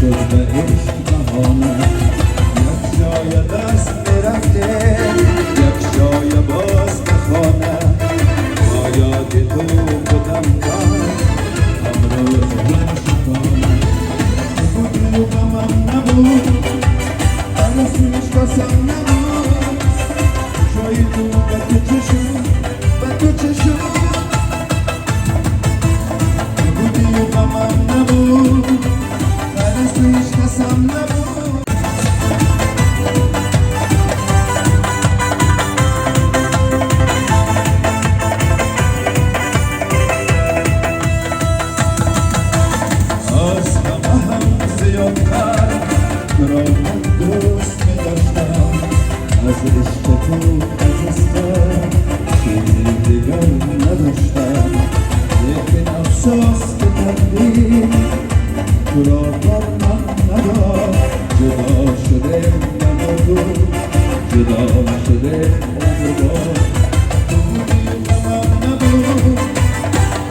شد به عشق بهانه یک جای دست میرفته یک جای باز به خانه با یاد تو بودم من امروز من شکانه بودی و غمم نبود عرصش قسم نبود جای تو به تو چشم به تو چشم بودی و غمم نبود عرصش قسم نبود از همه هم زیادتر تو را من دوست می داشتم از عشق تو عزیزتر چیزی دیگر نداشتم لیکن افسوس که تقدیر تو را بر من نداد جدا شده من و تو جدا شده عمر با تو بودی و غمم نبود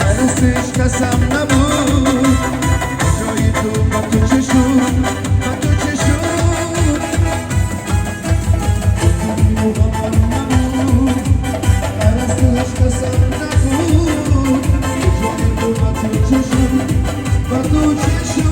عرصش قسم نبود جای تو با تو چه شد با تو چه شد بودی و غمم نبود عرصش قسم نبود جای تو با تو چه شد با تو چه شد